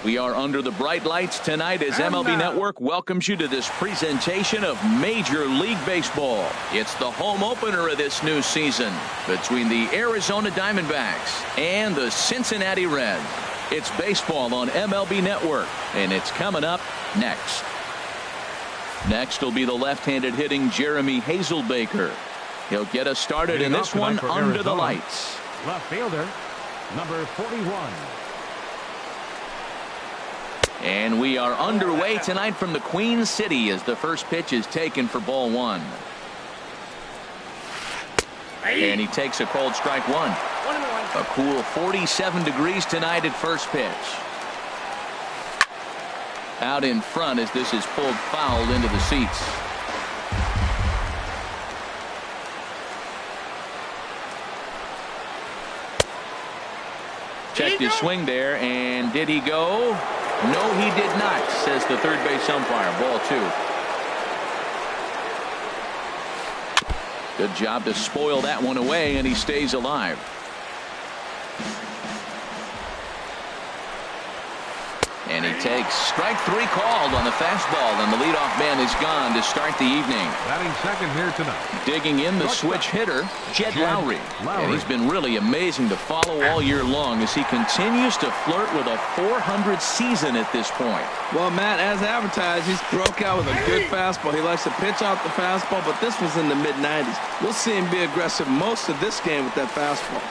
We are under the bright lights tonight as MLB Network welcomes you to this presentation of Major League Baseball. It's the home opener of this new season between the Arizona Diamondbacks and the Cincinnati Reds. It's baseball on MLB Network, and it's coming up next. Next will be the left-handed hitting Jeremy Hazelbaker. He'll get us started in this one under the lights. Left fielder, number 41. And we are underway tonight from the Queen City as the first pitch is taken for ball one. And he takes a cold strike one. A cool 47 degrees tonight at first pitch. Out in front as this is pulled foul into the seats. Checked his swing there, and did he go? No, he did not, says the third base umpire. Ball two. Good job to spoil that one away, and he stays alive. And he takes strike three called on the fastball, and the leadoff man is gone to start the evening. Batting second here tonight. Digging in the switch hitter, Jed Lowrie. And he's been really amazing to follow all year long as he continues to flirt with a .400 season at this point. Well, Matt, as advertised, he's broke out with a good fastball. He likes to pitch out the fastball, but this was in the mid-90s. We'll see him be aggressive most of this game with that fastball.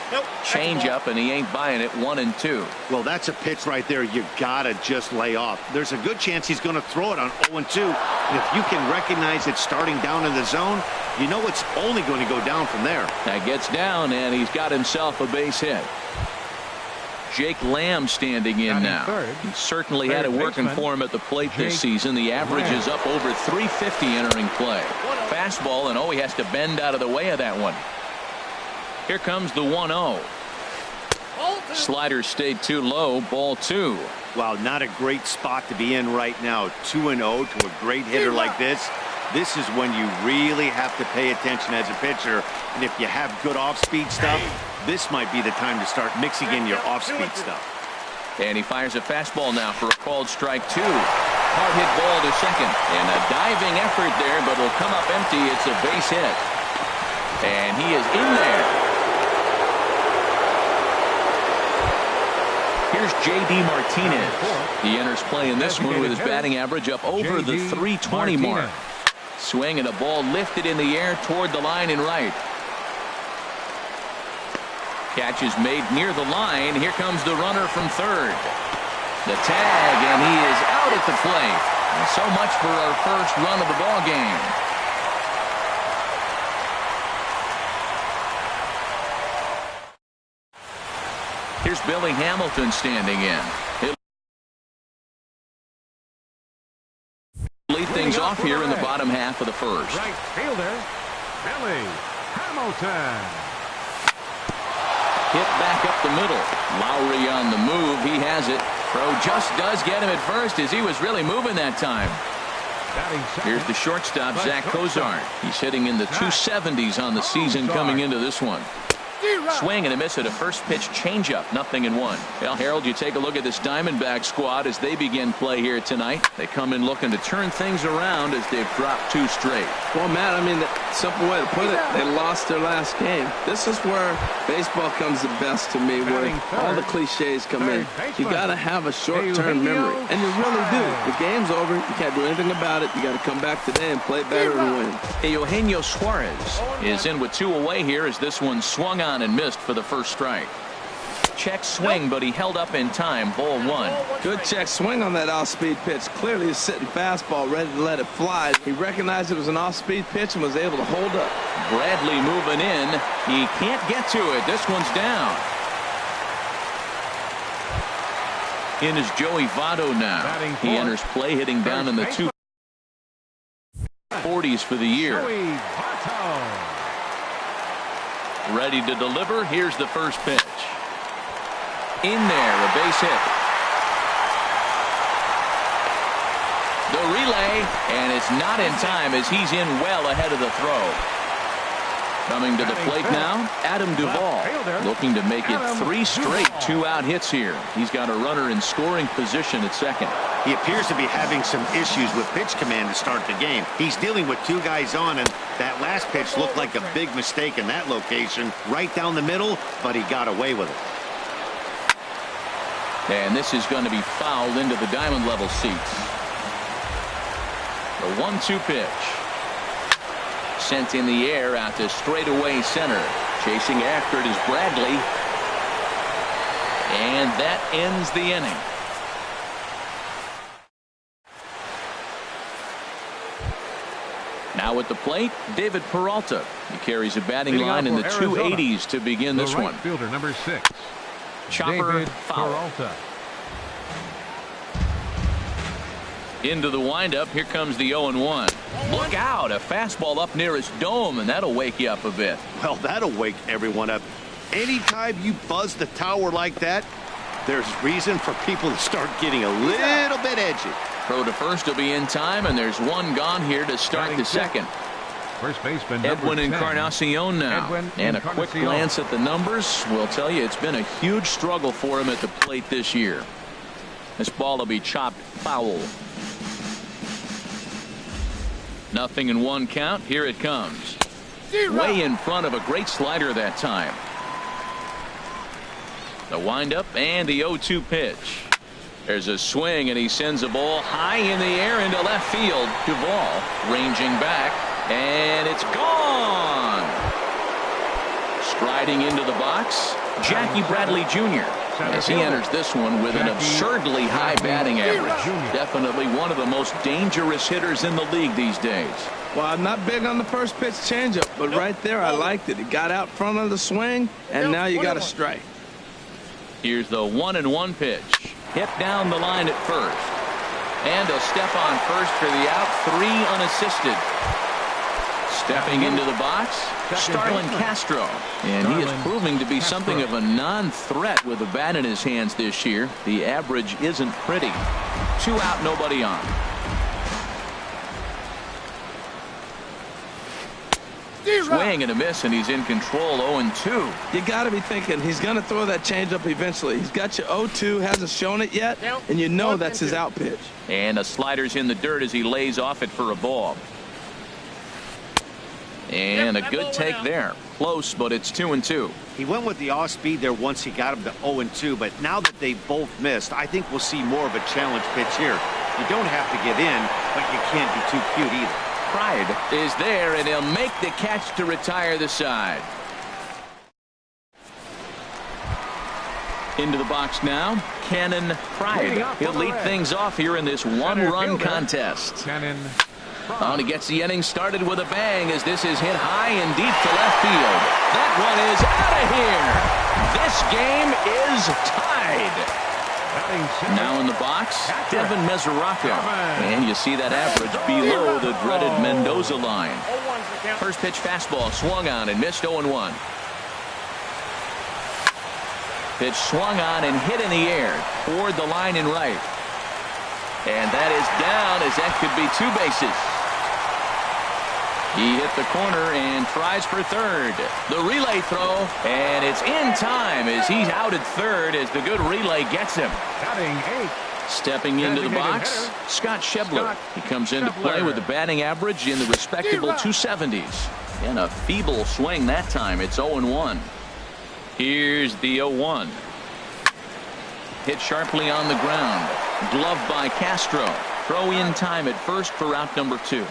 Nope. Change up, and he ain't buying it. 1-2. Well, that's a pitch right there you gotta just lay off. There's a good chance he's going to throw it on 0-2. And if you can recognize it starting down in the zone, you know it's only going to go down from there. That gets down, and he's got himself a base hit. Jake Lamb standing in now. He certainly had it working for him at the plate this season. The average is up over 350 entering play. Fastball, and he has to bend out of the way of that one. Here comes the 1-0. Slider stayed too low. Ball two. Well, not a great spot to be in right now. 2-0 to a great hitter like this. This is when you really have to pay attention as a pitcher. And if you have good off-speed stuff, this might be the time to start mixing in your off-speed stuff. And he fires a fastball now for a called strike two. Hard hit ball to second. And a diving effort there, but it'll come up empty. It's a base hit. And he is in there. Here's J.D. Martinez. He enters play in this one with his batting average up over the 320 mark. Swing and a ball lifted in the air toward the line and right. Catch is made near the line. Here comes the runner from third. The tag, and he is out at the plate. And so much for our first run of the ball game. Here's Billy Hamilton standing in. He'll lead things off here in the bottom half of the first. Right fielder, Billy Hamilton. Hit back up the middle. Lowrie on the move. He has it. Throw just does get him at first as he was really moving that time. Here's the shortstop, Zach Cozart. He's hitting in the 270s on the season coming into this one. Swing and a miss at a first pitch changeup. 0-1. Well, Harold, you take a look at this Diamondback squad as they begin play here tonight. They come in looking to turn things around as they've dropped two straight. Well, Matt, I mean, the simple way to put it, they lost their last game. This is where baseball comes the best to me, where all the cliches come in. You got to have a short-term memory, and you really do. The game's over. You can't do anything about it. You got to come back today and play better and win. Eugenio Suarez is in with two away here as this one swung on and missed for the first strike. Check swing, but he held up in time. Ball one. Good check swing on that off-speed pitch. Clearly a sitting fastball ready to let it fly. He recognized it was an off-speed pitch and was able to hold up. Bradley moving in. He can't get to it. This one's down. In is Joey Votto now. He enters play hitting down in the 240s for the year. Ready to deliver. Here's the first pitch. In there, a base hit. The relay, and it's not in time as he's in well ahead of the throw. Coming to the plate now, Adam Duvall. fielder. Looking to make it 3 straight 2-out hits here. He's got a runner in scoring position at second. He appears to be having some issues with pitch command to start the game. He's dealing with 2 guys on, and that last pitch looked like a big mistake in that location, right down the middle, but he got away with it. And this is going to be fouled into the diamond level seats. The 1-2 pitch. Sent in the air out to straightaway center. Chasing after it is Bradley. And that ends the inning. Now at the plate, David Peralta. He carries a batting line in the 280s to begin this one. Fielder number 6. Chopper David foul. Peralta. Into the windup. Here comes the 0-1. Look out. A fastball up near his dome, and that'll wake you up a bit. Well, that'll wake everyone up. Anytime you buzz the tower like that, there's reason for people to start getting a little bit edgy. Throw to first will be in time, and there's one gone here to start the second. First baseman Edwin number 10. Encarnacion now. Edwin and a quick Encarnacion. glance at the numbers will tell you it's been a huge struggle for him at the plate this year. This ball will be chopped foul. 0-1 count. Here it comes. Way in front of a great slider that time. The windup and the 0-2 pitch. There's a swing, and he sends a ball high in the air into left field. Duvall ranging back, and it's gone. Striding into the box, Jackie Bradley Jr. as he enters this one with an absurdly high batting average. Definitely one of the most dangerous hitters in the league these days. Well, I'm not big on the first pitch changeup, but right there I liked it. It got out front of the swing, and now you got a strike. Here's the 1-1 pitch. Hit down the line at first. And a step on first for the out. 3 unassisted. Stepping into the box, Starlin Castro. And he is proving to be something of a non-threat with a bat in his hands this year. The average isn't pretty. 2 out, nobody on. Swing and a miss, and he's in control. 0-2. You got to be thinking he's going to throw that changeup eventually. He's got you 0-2, hasn't shown it yet, and you know that's his out pitch. And the slider's in the dirt as he lays off it for a ball. And a good take there. Close, but it's 2-2. He went with the off speed there once he got him to 0-2, but now that they both missed, I think we'll see more of a challenge pitch here. You don't have to give in, but you can't be too cute either. Pride is there, and he'll make the catch to retire the side. Into the box now, Cannon Pride. He'll lead things off here in this one-run contest. Cannon. And he gets the inning started with a bang as this is hit high and deep to left field. That one is out of here. This game is tied. Now in the box, Devin Mesoraco. And you see that average below the dreaded Mendoza line. First pitch fastball swung on and missed. 0-1. Pitch swung on and hit in the air toward the line and right. And that is down as that could be 2 bases. He hit the corner and tries for third. The relay throw, and it's in time as he's out at third as the good relay gets him. Stepping into the box, Scott Schebler. He comes into play with a batting average in the respectable 270s. And a feeble swing that time. It's 0-1. Here's the 0-1. Hit sharply on the ground. Gloved by Castro. Throw in time at first for out number 2.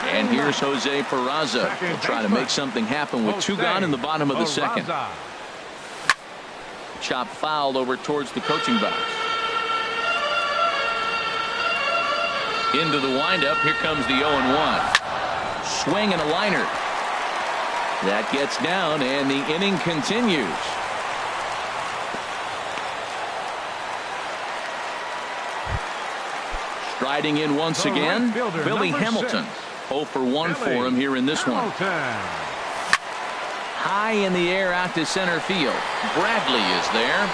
And here's Jose Peraza. He'll try to make something happen with 2 gone in the bottom of the second. Chop fouled over towards the coaching box. Into the windup. Here comes the 0-1. Swing and a liner. That gets down, and the inning continues. Striding in once again, Billy Hamilton. 0 for 1 for him here in this one. High in the air out to center field. Bradley is there.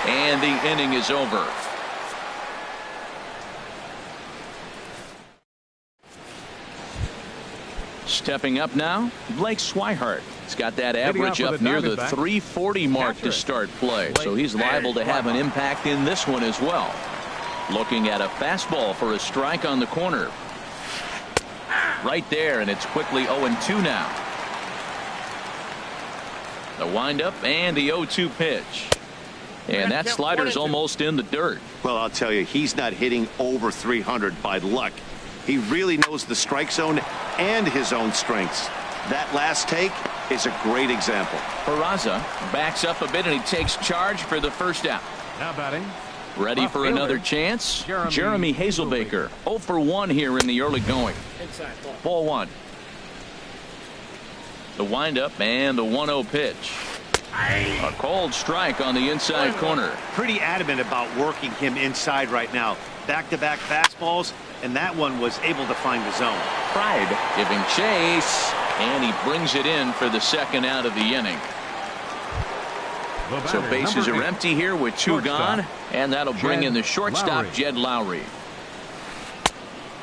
And the inning is over. Stepping up now, Blake Swihart. He's got that average up near the 340 mark to start play, so he's liable to have an impact in this one as well. Looking at a fastball for a strike on the corner. Right there, and it's quickly 0-2 now. The windup and the 0-2 pitch. And that slider's almost in the dirt. Well, I'll tell you, he's not hitting over 300 by luck. He really knows the strike zone and his own strengths. That last take is a great example. Peraza backs up a bit, and he takes charge for the first out. Now batting. Ready for another chance? Jeremy Hazelbaker, 0 for 1 here in the early going. Ball 1. The windup and the 1-0 pitch. A cold strike on the inside corner. Pretty adamant about working him inside right now. Back-to-back fastballs, and that one was able to find the zone. Pride giving chase, and he brings it in for the second out of the inning. So bases are empty here with 2 gone, and that'll bring in the shortstop, Jed Lowry.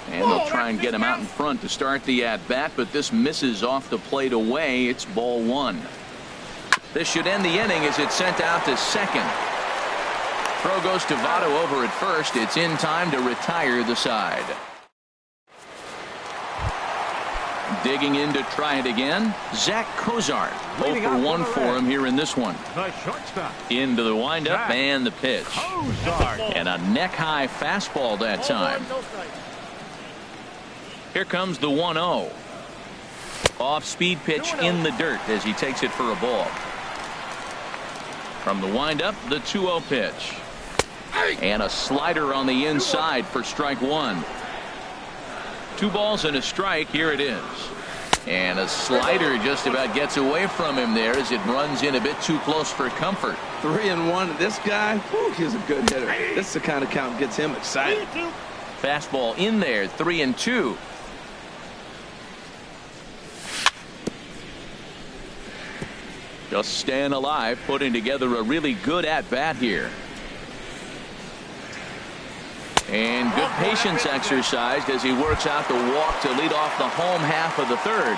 And they'll try and get him out in front to start the at-bat, but this misses off the plate away. It's ball 1. This should end the inning as it's sent out to second. Throw goes to Votto over at first. It's in time to retire the side. Digging in to try it again, Zach Cozart. 0 for 1 for him here in this one. The shortstop. Into the windup and the pitch. And a neck-high fastball that time. Here comes the 1-0. Off-speed pitch in the dirt as he takes it for a ball. From the windup, the 2-0 pitch. And a slider on the inside for strike 1. 2 balls and a strike. Here it is. And a slider just about gets away from him there as it runs in a bit too close for comfort. 3-1. This guy, he's a good hitter. This is the kind of count gets him excited. Fastball in there, 3-2. Just staying alive, putting together a really good at-bat here. And good patience exercised as he works out the walk to lead off the home half of the third.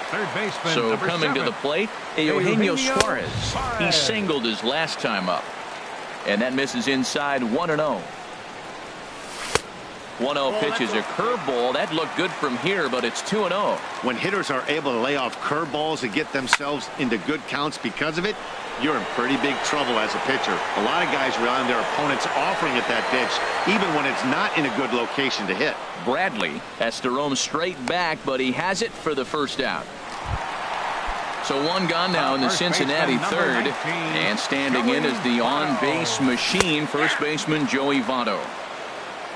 Third baseman, So coming 7. to the plate, Eugenio Suarez. He singled his last time up. And that misses inside 1-0. 1-0 pitch is a curveball. That looked good from here, but it's 2-0. When hitters are able to lay off curveballs and get themselves into good counts because of it, you're in pretty big trouble as a pitcher. A lot of guys rely on their opponents offering at that pitch, even when it's not in a good location to hit. Bradley has to roam straight back, but he has it for the first out. So 1 gone now in the Cincinnati third, and standing in is the on-base machine, first baseman Joey Votto.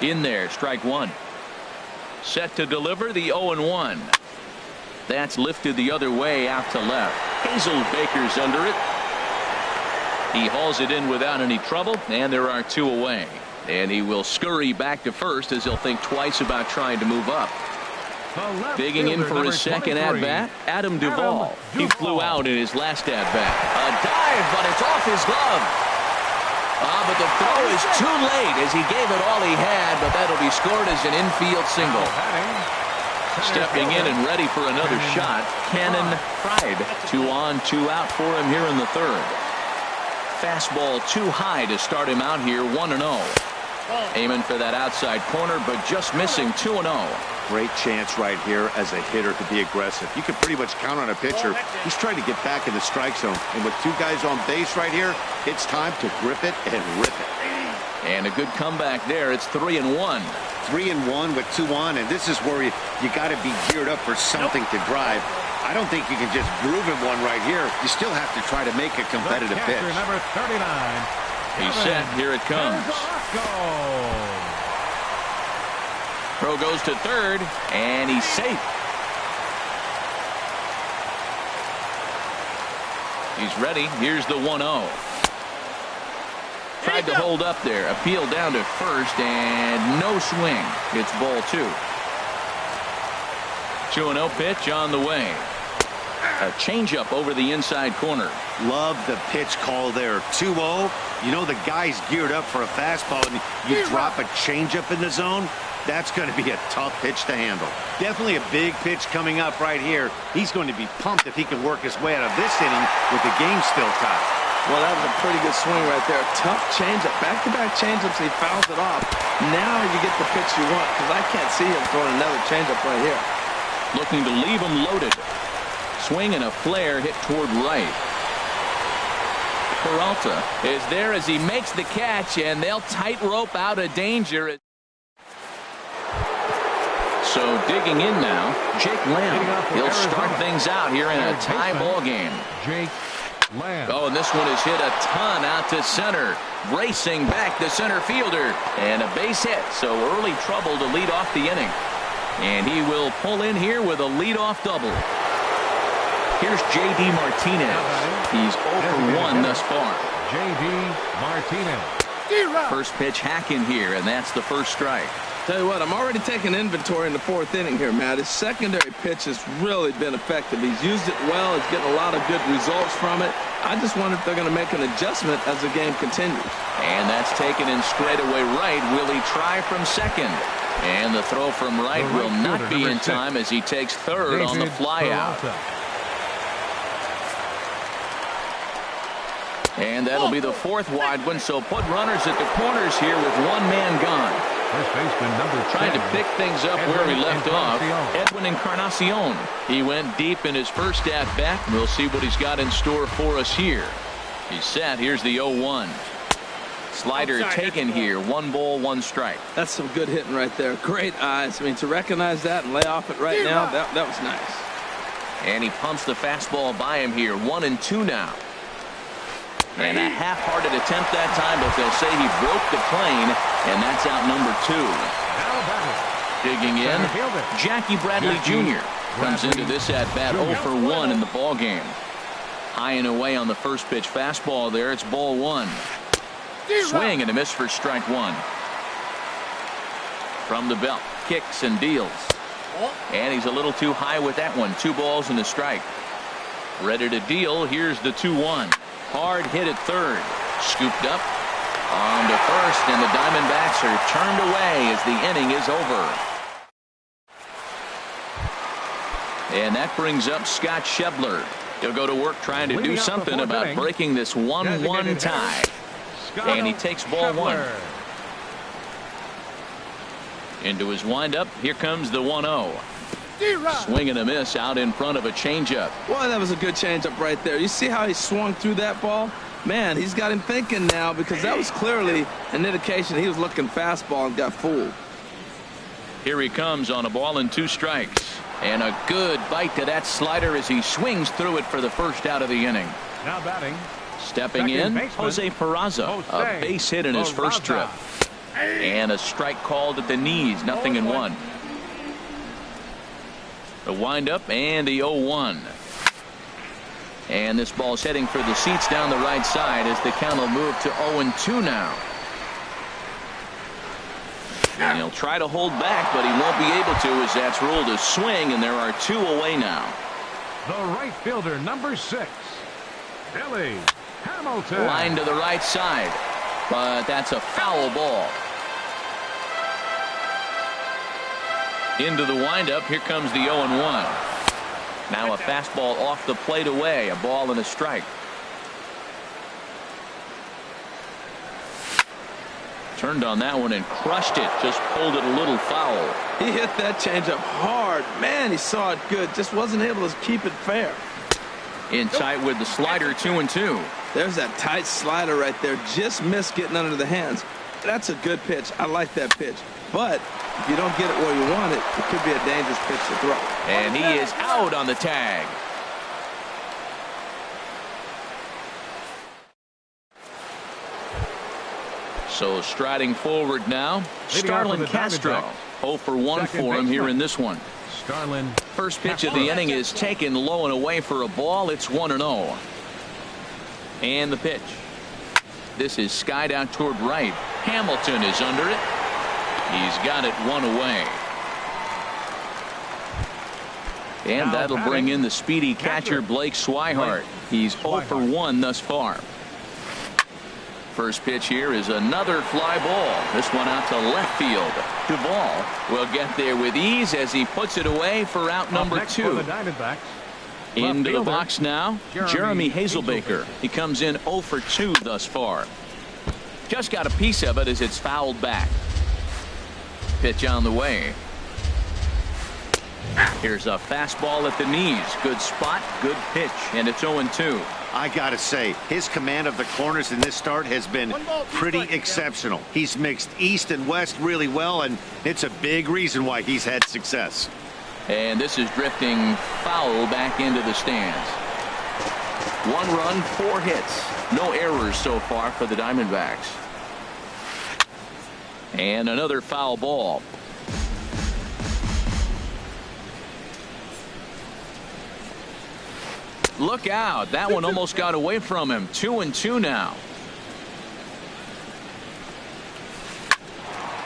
In there, strike 1. Set to deliver the 0-1. That's lifted the other way out to left. Hazelbaker's under it. He hauls it in without any trouble, and there are 2 away. And he will scurry back to first as he'll think twice about trying to move up. Digging in for his second at-bat, Adam Duvall. He flew out in his last at-bat. A dive, but it's off his glove. But the throw is too late as he gave it all he had, but that'll be scored as an infield single. Stepping in and ready for another shot, Cannon Pride. 2 on, 2 out for him here in the third. Fastball too high to start him out here, 1-0. Aiming for that outside corner, but just missing 2-0. Great chance right here as a hitter to be aggressive. You can pretty much count on a pitcher. He's trying to get back in the strike zone. And with 2 guys on base right here, it's time to grip it and rip it. And a good comeback there. It's 3-1. 3-1 with 2 on, and this is where you got to be geared up for something to drive. I don't think you can just groove him one right here. You still have to try to make a competitive pitch. Number 39. He's set. Here it comes. Throw goes to third, and he's safe. He's ready. Here's the 1-0. Tried to hold up there. Appeal down to first, and no swing. It's ball 2. 2-0 pitch on the way. A changeup over the inside corner. Love the pitch call there. 2-0. You know the guy's geared up for a fastball, and you drop a changeup in the zone. That's going to be a tough pitch to handle. Definitely a big pitch coming up right here. He's going to be pumped if he can work his way out of this inning with the game still tied. Well, that was a pretty good swing right there. Tough changeup. Back-to-back changeups, and he fouls it off. Now you get the pitch you want, because I can't see him throwing another changeup right here. Looking to leave him loaded. Swing and a flare hit toward right. Peralta is there as he makes the catch, and they'll tightrope out of danger. So digging in now, Jake Lamb. He'll start things out here in a tie ball game. Jake Lamb. Oh, and this one is hit a ton out to center. Racing back the center fielder. And a base hit. So early trouble to lead off the inning. And he will pull in here with a leadoff double. Here's J.D. Martinez. He's 0 for 1 thus far. J.D. Martinez. First pitch hacking here, and that's the first strike. Tell you what, I'm already taking inventory in the 4th inning here, Matt. His secondary pitch has really been effective. He's used it well. He's getting a lot of good results from it. I just wonder if they're going to make an adjustment as the game continues. And that's taken in straightaway right. Will he try from second? And the throw from right will not be in time as he takes third on the flyout. And that'll be the 4th wide one, so put runners at the corners here with one man gone. First baseman number 10. Trying to pick things up where he left off. Edwin Encarnacion. He went deep in his first at-bat. We'll see what he's got in store for us here. He's set. Here's the 0-1. Slider taken here. 1 ball, 1 strike. That's some good hitting right there. Great eyes. I mean, to recognize that and lay off it right now, that was nice. And he pumps the fastball by him here. 1-2 now. And a half-hearted attempt that time, but they'll say he broke the plane, and that's out number 2. Digging in, Jackie Bradley Jr. comes into this at-bat 0 for 1 in the ballgame. High and away on the first pitch fastball there. It's ball 1. Swing and a miss for strike 1. From the belt, kicks and deals. And he's a little too high with that one. 2 balls and a strike. Ready to deal. Here's the 2-1. Hard hit at third. Scooped up on to first, and the Diamondbacks are turned away as the inning is over. And that brings up Scott Schebler. He'll go to work trying to do something about breaking this 1-1 tie. And he takes ball 1. Into his windup. Here comes the 1-0. Swing and a miss out in front of a changeup. Boy, that was a good changeup right there. You see how he swung through that ball? Man, he's got him thinking now, because that was clearly an indication he was looking fastball and got fooled. Here he comes on a ball and 2 strikes. And a good bite to that slider as he swings through it for the first out of the inning. Now batting. Stepping in, Jose Peraza. A base hit in his first trip. And a strike called at the knees. 0-1. The windup and the 0-1. And this ball's heading for the seats down the right side as the count will move to 0-2 now. And he'll try to hold back, but he won't be able to as that's ruled a swing, and there are 2 away now. The right fielder, number 6, Billy Hamilton. Line to the right side, but that's a foul ball. Into the windup. Here comes the 0-1. Now a fastball off the plate away. A ball and a strike. Turned on that one and crushed it. Just pulled it a little foul. He hit that changeup hard. Man, he saw it good. Just wasn't able to keep it fair. In tight with the slider. 2-2. There's that tight slider right there. Just missed getting under the hands. That's a good pitch. I like that pitch. But if you don't get it where you want it, it could be a dangerous pitch to throw. And he is out on the tag. So striding forward now, Starlin Castro. 0 for 1 for him here in this one. First pitch of the inning is taken low and away for a ball. It's 1-0. And the pitch. This is skied out toward right. Hamilton is under it. He's got it 1 away. And that'll bring in the speedy catcher Blake Swihart. He's 0 for 1 thus far. First pitch here is another fly ball. This one out to left field. Duvall will get there with ease as he puts it away for out number 2. Into the box now, Jeremy Hazelbaker. He comes in 0 for 2 thus far. Just got a piece of it as it's fouled back. Pitch on the way. Here's a fastball at the knees. Good spot, good pitch, and it's 0-2. I gotta say, his command of the corners in this start has been pretty exceptional. He's mixed east and west really well, and it's a big reason why he's had success. And this is drifting foul back into the stands. 1 run, 4 hits. No errors so far for the Diamondbacks. And another foul ball. Look out. That one almost got away from him. 2-2 now.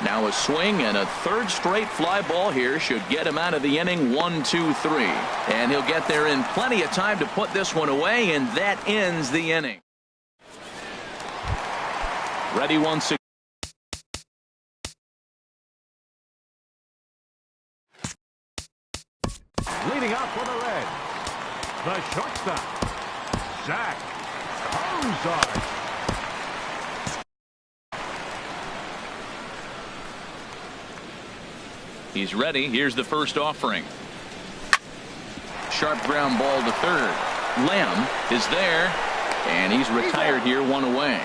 Now a swing and a third straight fly ball here should get him out of the inning. 1-2-3. And he'll get there in plenty of time to put this one away, and that ends the inning. Ready once again. Leading out for the Reds, the shortstop, Zach Cozart. He's ready. Here's the first offering. Sharp ground ball to third. Lamb is there, and he's retired here, 1 away.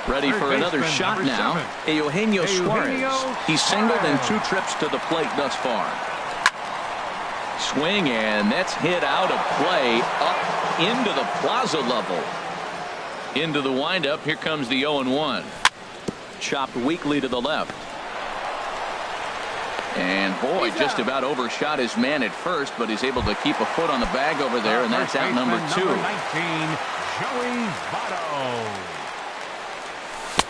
Ready for another shot now. Eugenio Suarez. He's singled in 2 trips to the plate thus far. Swing, and that's hit out of play up into the plaza level. Into the windup. Here comes the 0-1. Chopped weakly to the left. And boy, just about overshot his man at first, but he's able to keep a foot on the bag over there, and that's out number 2. Number 19, Joey Votto.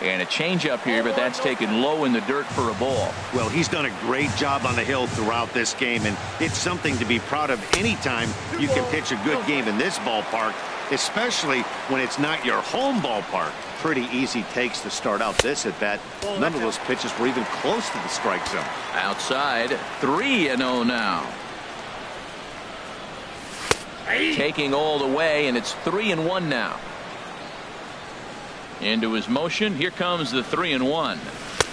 And a changeup here, but that's taken low in the dirt for a ball. Well, he's done a great job on the hill throughout this game, and it's something to be proud of anytime you can pitch a good game in this ballpark, especially when it's not your home ballpark. Pretty easy takes to start out this at bat. None of those pitches were even close to the strike zone. Outside, 3-0 now. Taking all the way, and it's 3-1 now. Into his motion. Here comes the 3-1.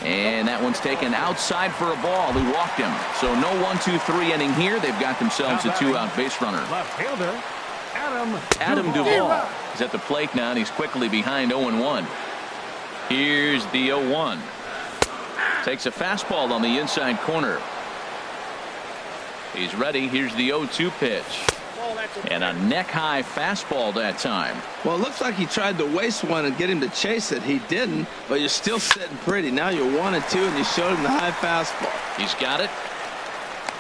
And that one's taken outside for a ball. He walked him. So no 1-2-3 inning here. They've got themselves a 2-out base runner. Left fielder, Adam Duvall is at the plate now, and he's quickly behind 0-1. Here's the 0-1. Takes a fastball on the inside corner. He's ready. Here's the 0-2 pitch. And a neck-high fastball that time. Well, it looks like he tried to waste one and get him to chase it. He didn't, but you're still sitting pretty. Now you're 1-2, and you showed him the high fastball. He's got it.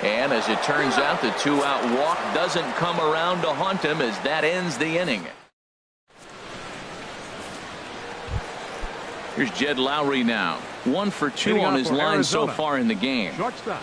And as it turns out, the 2-out walk doesn't come around to haunt him as that ends the inning. Here's Jed Lowry now. 1 for 2 on his line so far in the game. Shortstop,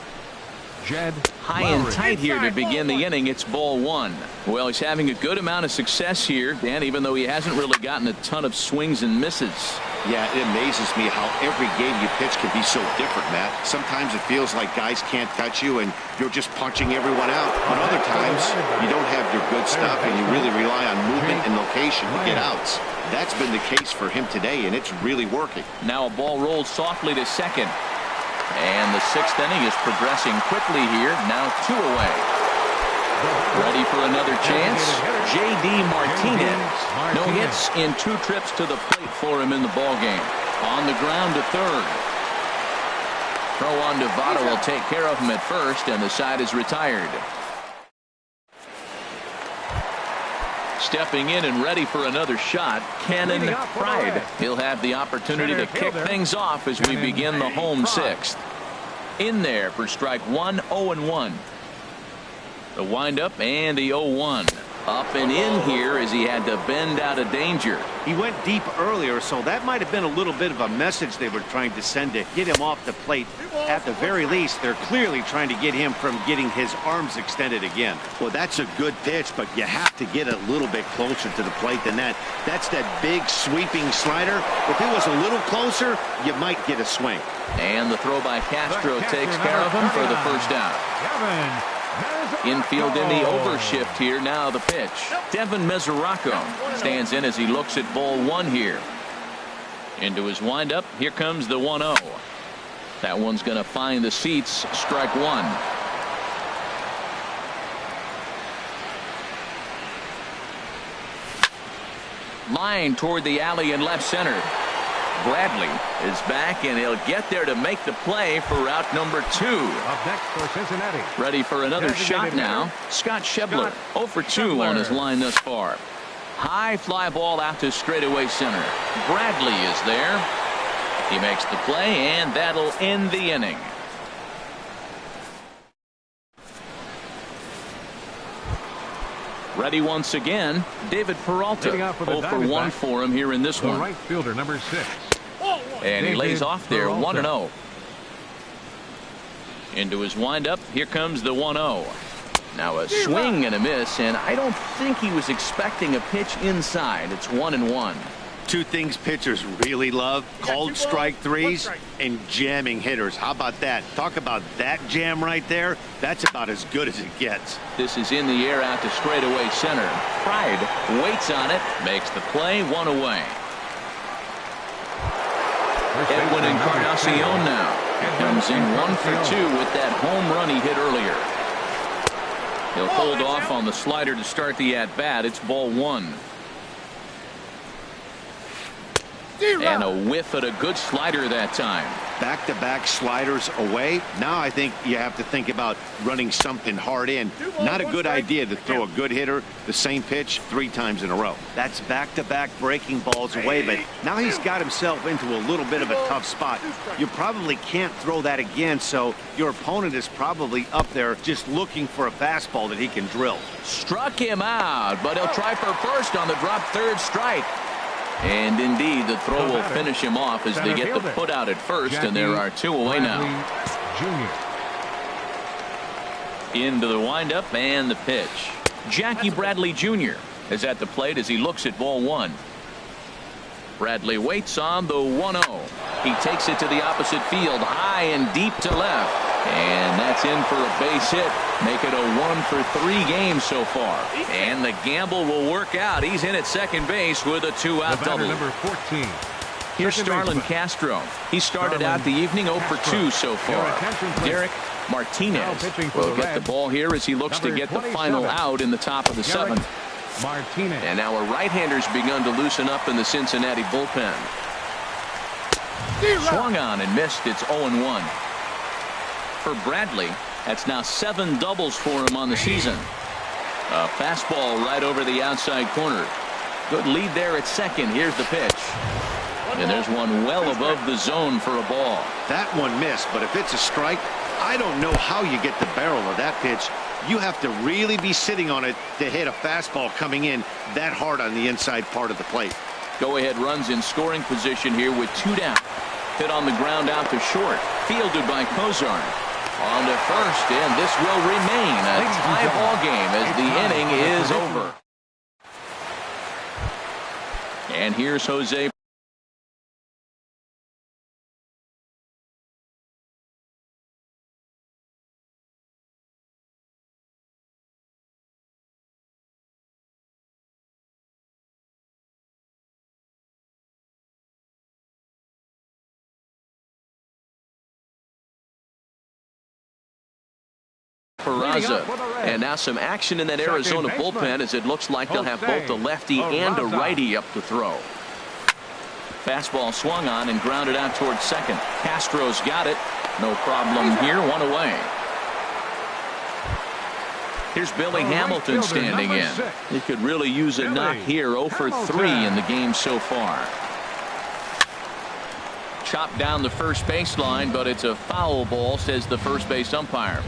Jed High and tight here to begin the inning. It's ball 1. Well, he's having a good amount of success here, Dan, even though he hasn't really gotten a ton of swings and misses. Yeah, it amazes me how every game you pitch can be so different, Matt. Sometimes it feels like guys can't touch you and you're just punching everyone out. But other times you don't have your good stuff and you really rely on movement and location to get outs. That's been the case for him today, and it's really working. Now a ball rolled softly to second. And the 6th inning is progressing quickly here. Now 2 away. Ready for another chance. J.D. Martinez. No hits in 2 trips to the plate for him in the ballgame. On the ground to third. Throw on to Votto will take care of him at first, and the side is retired. Stepping in and ready for another shot, Cannon Pride. He'll have the opportunity to kick things off as we begin the home 6th. In there for strike 1, 0-1. The windup and the 0-1. Up and in here as he had to bend out of danger. He went deep earlier, so that might have been a little bit of a message they were trying to send to get him off the plate. At the very least, they're clearly trying to get him from getting his arms extended again. Well, that's a good pitch, but you have to get a little bit closer to the plate than that. That's that big sweeping slider. If it was a little closer, you might get a swing. And the throw by Castro takes care of him for the first out. Infield in the overshift here. Now the pitch. Devin Mesoraco stands in as he looks at ball one here. Into his windup. Here comes the 1-0. That one's going to find the seats. Strike one. Line toward the alley in left center. Bradley is back, and he'll get there to make the play for route number 2. Up next for Cincinnati. Ready for another shot now. Scott Schebler, 0 for 2 on his line thus far. High fly ball out to straightaway center. Bradley is there. He makes the play, and that'll end the inning. Ready once again, David Peralta. 0 for 1 for him here in this one. Right fielder, number 6. And he lays off there, 1-0. Into his windup. Here comes the 1-0. Now a swing and a miss, and I don't think he was expecting a pitch inside. It's 1-1. Two things pitchers really love: called strike threes and jamming hitters. How about that? Talk about that jam right there. That's about as good as it gets. This is in the air out to straightaway center. Pride waits on it, makes the play, 1 away. Edwin Encarnacion now comes in 1 for 2 with that home run he hit earlier. He'll hold off on the slider to start the at-bat. It's ball 1. And a whiff at a good slider that time. Back-to-back sliders away. Now I think you have to think about running something hard in. Not a good idea to throw a good hitter the same pitch 3 times in a row. That's back-to-back breaking balls away, but now he's got himself into a little bit of a tough spot. You probably can't throw that again, so your opponent is probably up there just looking for a fastball that he can drill. Struck him out, but he'll try for first on the drop third strike. And indeed, the throw will finish him off as they get the put out at first, and there are 2 away now. Into the windup and the pitch. Jackie Bradley Jr. is at the plate as he looks at ball 1. Bradley waits on the 1-0. He takes it to the opposite field, high and deep to left. And that's in for a base hit. Make it a 1 for 3 games so far. And the gamble will work out. He's in at second base with a 2-out double. Number 14. Here's Starlin Castro. He started out the evening 0 for 2 so far. Derek Martinez will get the ball here as he looks to get the final out in the top of the 7th. Martinez. And now a right-hander's begun to loosen up in the Cincinnati bullpen. Swung on and missed. It's 0-1. For Bradley, that's now 7 doubles for him on the season. A fastball right over the outside corner. Good lead there at second. Here's the pitch. And there's one well above the zone for a ball. That one missed, but if it's a strike, I don't know how you get the barrel of that pitch. You have to really be sitting on it to hit a fastball coming in that hard on the inside part of the plate. Go-ahead runs in scoring position here with 2 down. Hit on the ground out to short. Fielded by Kozar. On to first, and this will remain a tie ball game as the inning is over. And here's Jose. Peraza. And now some action in that Arizona bullpen as it looks like they'll have both a lefty and a righty up to throw. Fastball swung on and grounded out towards second. Castro's got it. No problem here. 1 away. Here's Billy Hamilton standing in. He could really use a knock here. 0 for 3 in the game so far. Chopped down the first baseline, but it's a foul ball, says the first base umpire.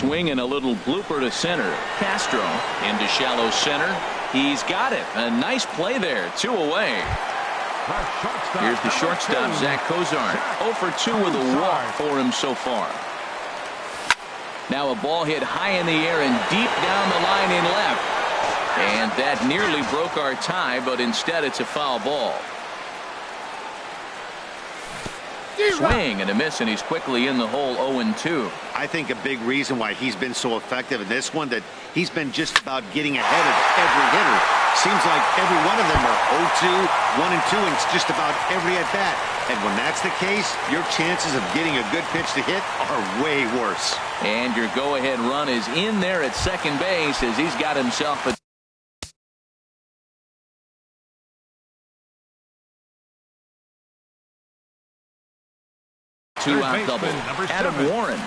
swing and a little blooper to center. Castro into shallow center. He's got it. A nice play there. 2 away. Here's the shortstop, Zach Cozart. 0 for 2 with a walk for him so far. Now a ball hit high in the air and deep down the line in left. And that nearly broke our tie, but instead it's a foul ball. Swing and a miss, and he's quickly in the hole 0-2. I think a big reason why he's been so effective in this one, that he's been just about getting ahead of every hitter. Seems like every one of them are 0-2, 1-2, and it's just about every at-bat. And when that's the case, your chances of getting a good pitch to hit are way worse. And your go-ahead run is in there at second base as he's got himself a two-out double. Adam Warren.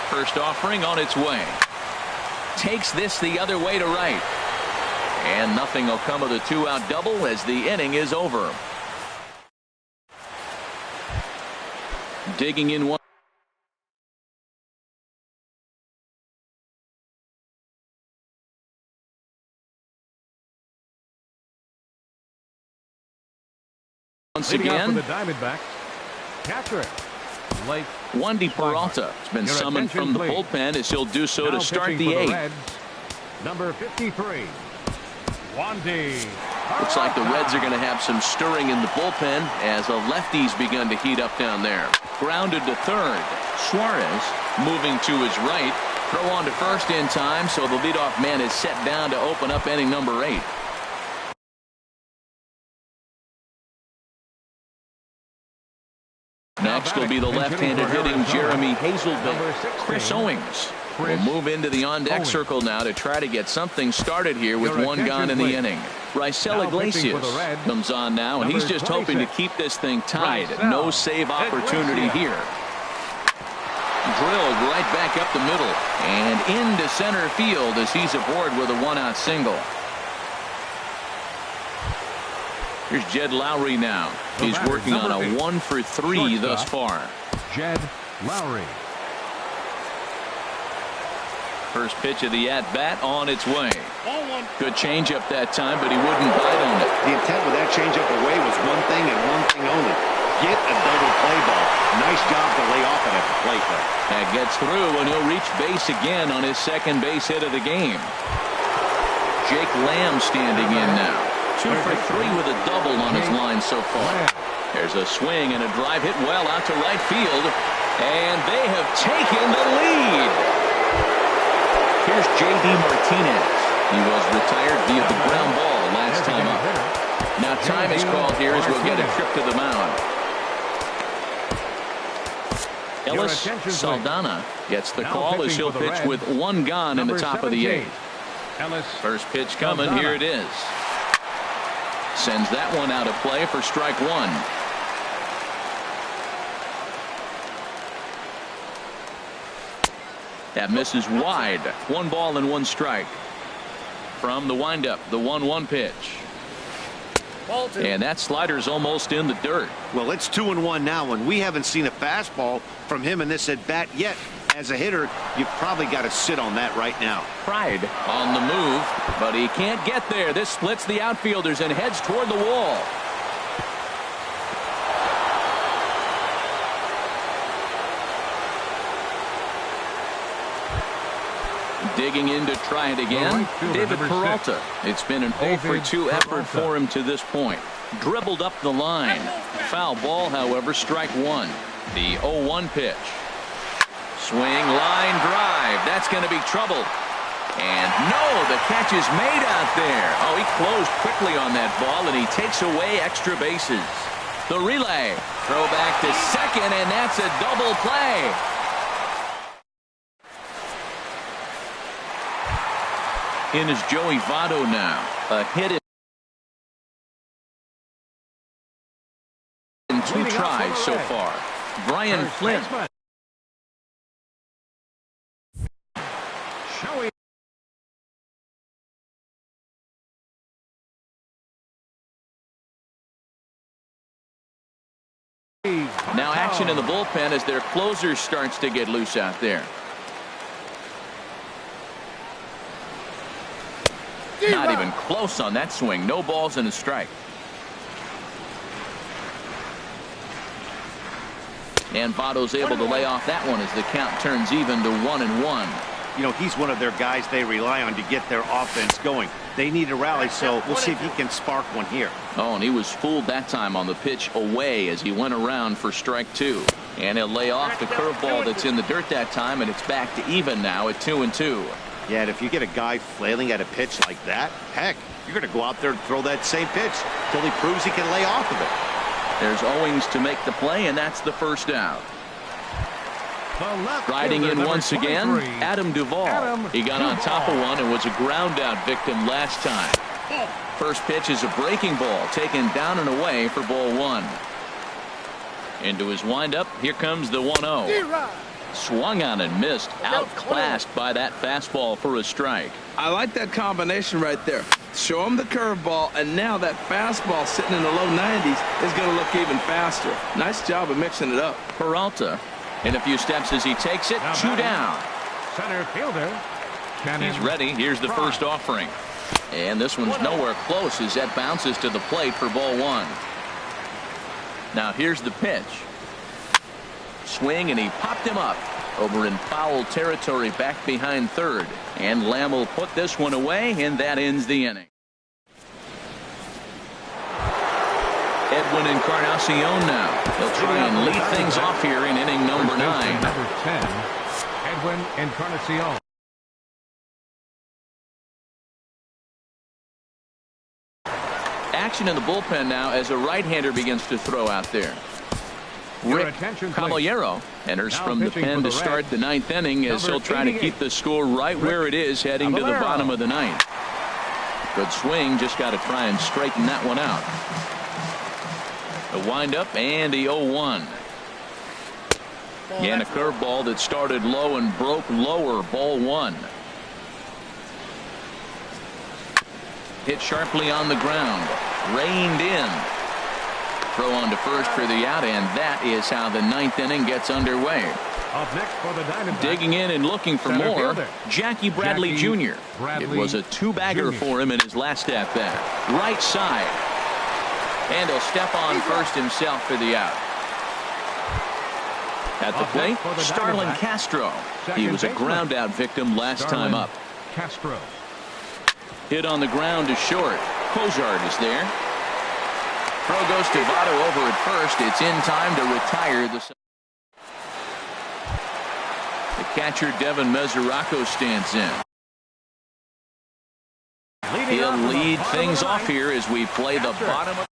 First offering on its way. Takes this the other way to right. And nothing will come of the two-out double as the inning is over. Digging in one. Once again, the Diamondbacks, catcher, Wandy Peralta has been summoned from the bullpen as he'll do so to start the 8th. Number 53, Wandy. Looks like the Reds are going to have some stirring in the bullpen as the lefties begun to heat up down there. Grounded to third. Suarez moving to his right. Throw on to first in time, so the leadoff man is set down to open up inning number 8. Next will be the left-handed hitting Jeremy Hazelbeck. Chris Owings will move into the on-deck circle now to try to get something started here with one gone in the inning. Raisel Iglesias comes on now, and he's just hoping to keep this thing tied. No save opportunity here. Drilled right back up the middle and into center field as he's aboard with a one-out single. Here's Jed Lowry now. He's working on a 1 for 3 thus far. Jed Lowry. First pitch of the at-bat on its way. Good changeup that time, but he wouldn't bite on it. The intent with that changeup away was one thing and one thing only. Get a double play ball. Nice job to lay off it at the plate there. That gets through, and he'll reach base again on his second base hit of the game. Jake Lamb standing in now. 2 for 3 with a double on his line so far. There's a swing and a drive hit well out to right field, and they have taken the lead. Here's J.D. Martinez. He was retired via the ground ball last time up. Now time is called here as we'll get a trip to the mound. Ellis Saldana gets the call as he'll pitch with one gone in the top of the 8th. First pitch coming. Here it is. Sends that one out of play for strike 1. That misses wide. 1 ball and 1 strike. From the windup, the 1-1 pitch. And that slider's almost in the dirt. Well, it's 2-1 now, and we haven't seen a fastball from him in this at bat yet. As a hitter, you've probably got to sit on that right now. Pride on the move, but he can't get there. This splits the outfielders and heads toward the wall. Digging in to try it again. David Peralta. It's been an 0 for 2 effort for him to this point. Dribbled up the line. Foul ball, however, strike 1. The 0-1 pitch. Swing, line drive. That's going to be trouble. And no, the catch is made out there. Oh, he closed quickly on that ball, and he takes away extra bases. The relay. Throw back to second, and that's a double play. In is Joey Votto now. A hit in 2 tries so far. Brian Flynn Joey. Now action in the bullpen as their closer starts to get loose out there. Not even close on that swing. No balls and a strike. And Votto's able to lay off that one as the count turns even to 1-1. You know, he's one of their guys they rely on to get their offense going. They need a rally, so we'll see if he can spark one here. Oh, and he was fooled that time on the pitch away as he went around for strike 2. And he'll lay off the curveball that's in the dirt that time, and it's back to even now at 2-2. Yeah, and if you get a guy flailing at a pitch like that, heck, you're going to go out there and throw that same pitch till he proves he can lay off of it. There's Owings to make the play, and that's the first out. Riding in once again, Adam Duvall. He got on top of one and was a ground out victim last time. First pitch is a breaking ball taken down and away for ball 1. Into his windup, here comes the 1-0. Swung on and missed, outclassed by that fastball for a strike. I like that combination right there. Show him the curveball, and now that fastball sitting in the low 90s is going to look even faster. Nice job of mixing it up. Peralta in a few steps as he takes it. 2 down. Center fielder. He's ready. Here's the first offering. And this one's nowhere close as that bounces to the plate for ball 1. Now here's the pitch. Swing, and he popped him up over in foul territory back behind third. And Lamb will put this one away, and that ends the inning. Edwin Encarnacion now. He'll try and lead things off here in inning number 9. Number 10, Edwin Encarnacion. Action in the bullpen now as a right-hander begins to throw out there. Rick Caballero enters from the pen to start the 9th inning as he'll try to keep the score right where it is heading to the bottom of the 9th. Good swing, just got to try and straighten that one out. The windup and the 0-1. And a curveball that started low and broke lower, ball 1. Hit sharply on the ground, reined in. Throw on to first for the out, and that is how the 9th inning gets underway. Up next for the Diamondbacks, digging in and looking for more, Jackie Bradley Jr. It was a 2-bagger for him in his last at-bat. Right side. And he'll step on first himself for the out. At the plate, Starlin Castro. He was a ground-out victim last time up. Castro. Hit on the ground to short. Cozart is there. Throw goes to Votto over at first. It's in time to retire the catcher Devin Mesoraco stands in. He'll lead things off here as we play the bottom of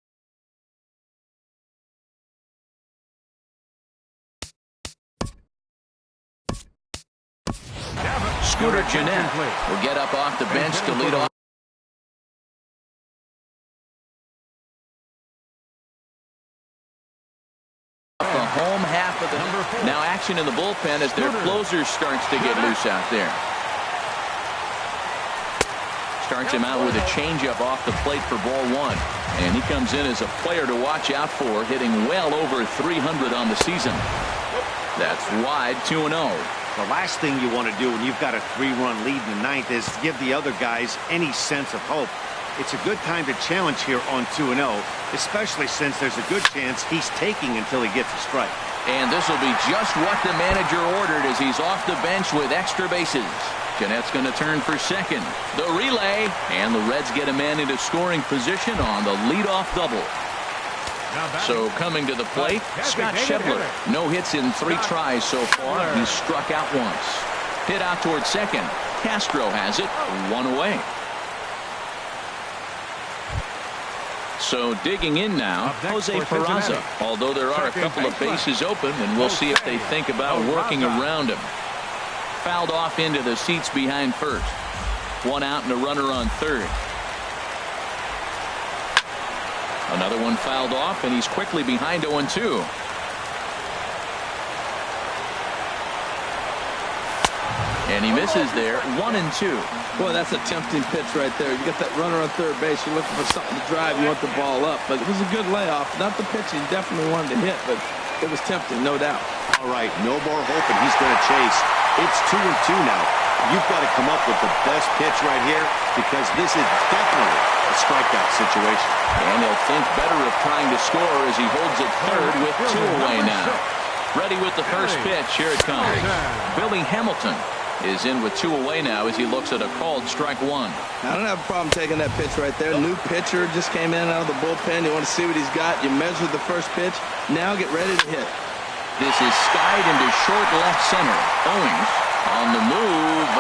Scooter Gennett will get up off the bench to lead off. The home half of the now action in the bullpen as their closer starts to get loose out there. Starts him out with a changeup off the plate for ball 1. And he comes in as a player to watch out for, hitting well over 300 on the season. That's wide, 2-0. The last thing you want to do when you've got a 3-run lead in the 9th is give the other guys any sense of hope. It's a good time to challenge here on 2-0, especially since there's a good chance he's taking until he gets a strike. And this will be just what the manager ordered as he's off the bench with extra bases. Gennett's going to turn for second. The relay, and the Reds get a man into scoring position on the leadoff double. So coming to the plate, Scott Schebler. No hits in 3 tries so far. He's struck out once. Hit out towards second. Castro has it, 1 away. So digging in now, Jose Peraza. Although there are a couple of bases open, and we'll see if they think about working around him. Fouled off into the seats behind first. 1 out and a runner on third. Another one fouled off, and he's quickly behind 0-2. And he misses there, 1-2. Boy, that's a tempting pitch right there. You got that runner on third base. You're looking for something to drive. You want the ball up. But it was a good layoff. Not the pitch he definitely wanted to hit, but it was tempting, no doubt. All right, no more hoping he's going to chase. It's 2-2 now. You've got to come up with the best pitch right here because this is definitely a strikeout situation. And he'll think better of trying to score as he holds it third with 2 away now. Ready with the first pitch. Here it comes. Billy Hamilton is in with 2 away now as he looks at a called strike 1. I don't have a problem taking that pitch right there. New pitcher just came in out of the bullpen. You want to see what he's got. You measure the first pitch. Now get ready to hit. This is skied into short left center. Owings on the move,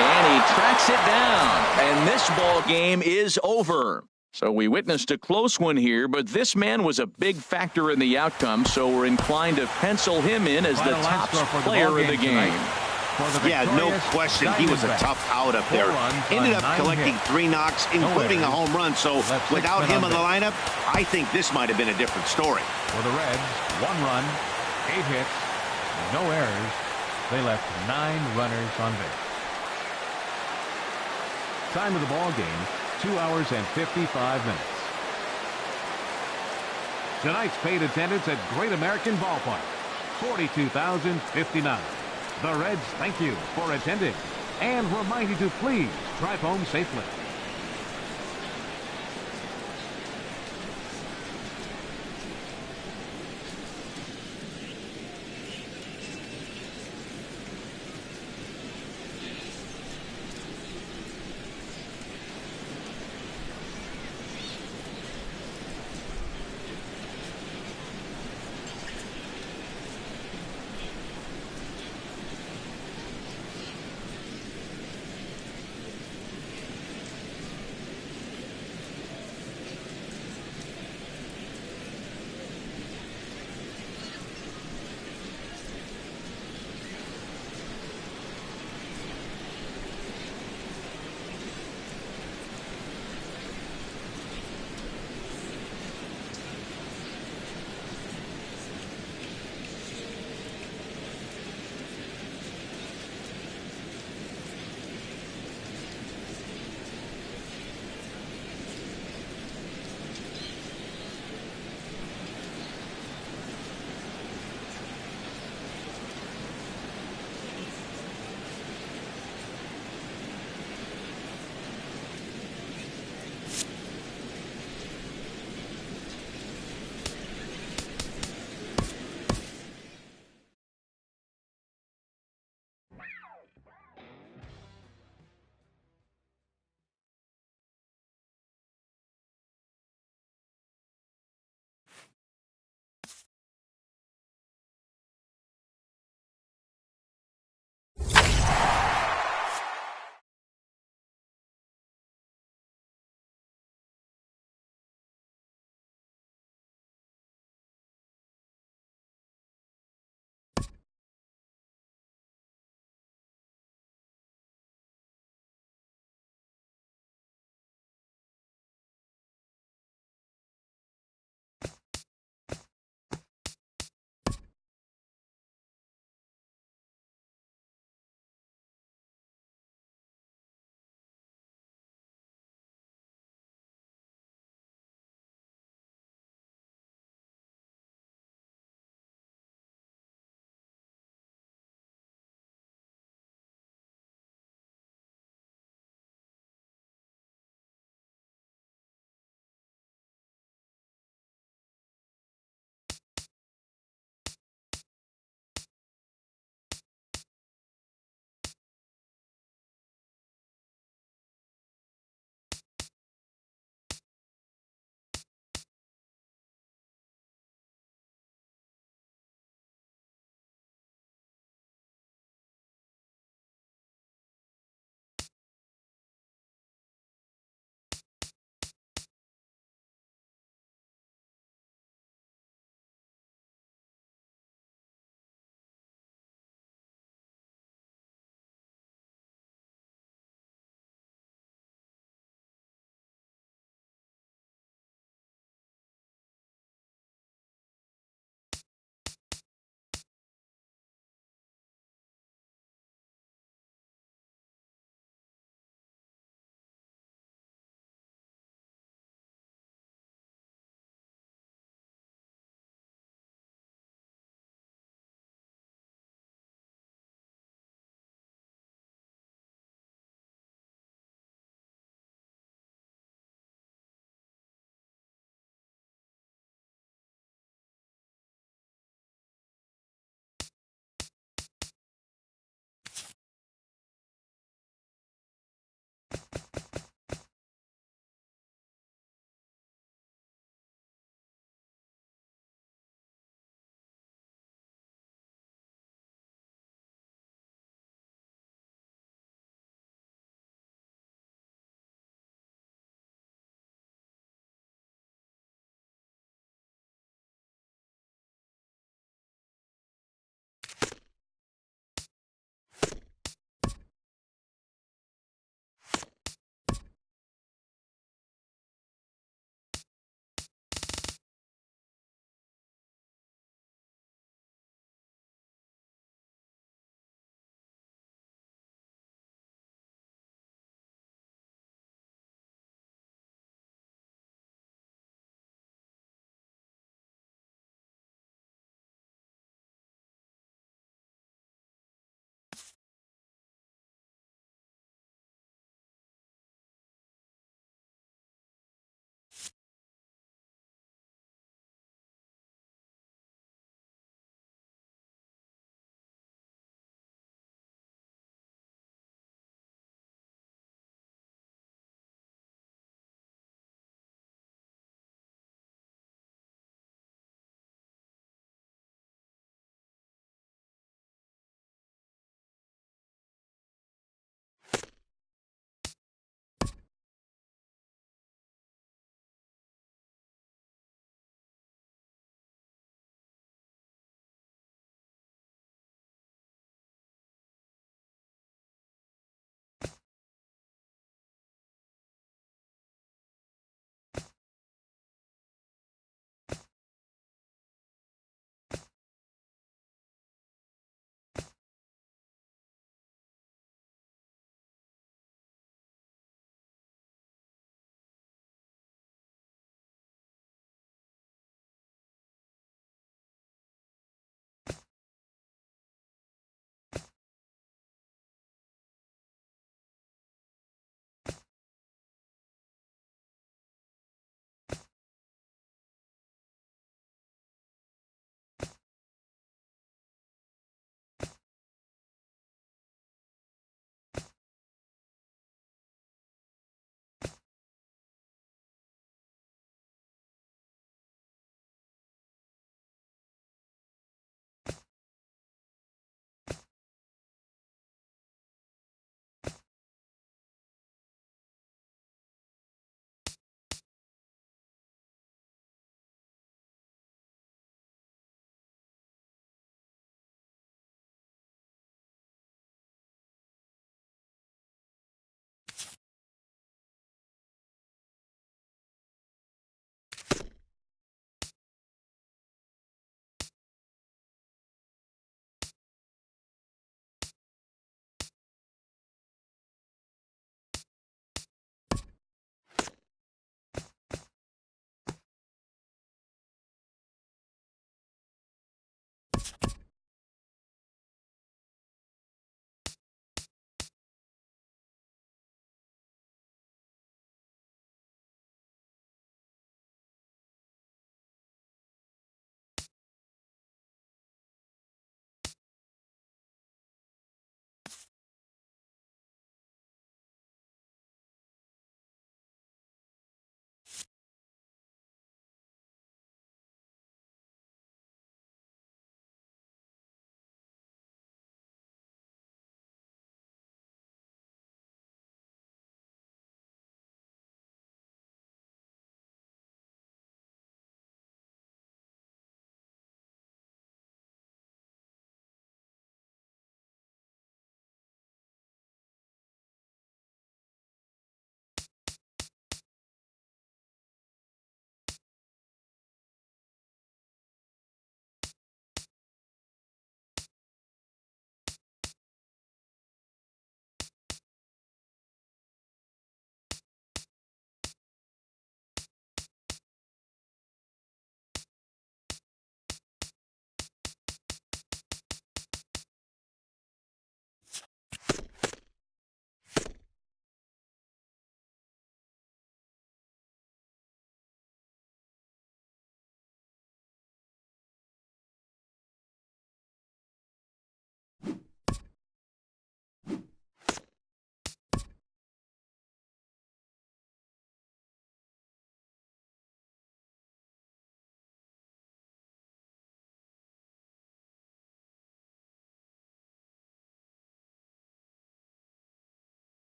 and he tracks it down. And this ball game is over. So we witnessed a close one here, but this man was a big factor in the outcome, so we're inclined to pencil him in as the top player of the game. Yeah, no question. He was a tough out up there. Ended up collecting 3 knocks, including a home run. So without him in the lineup, I think this might have been a different story. For the Reds, 1 run, 8 hits, no errors. They left 9 runners on base. Time of the ball game, 2 hours and 55 minutes. Tonight's paid attendance at Great American Ballpark, 42,059. The Reds thank you for attending and remind you to please drive home safely. it.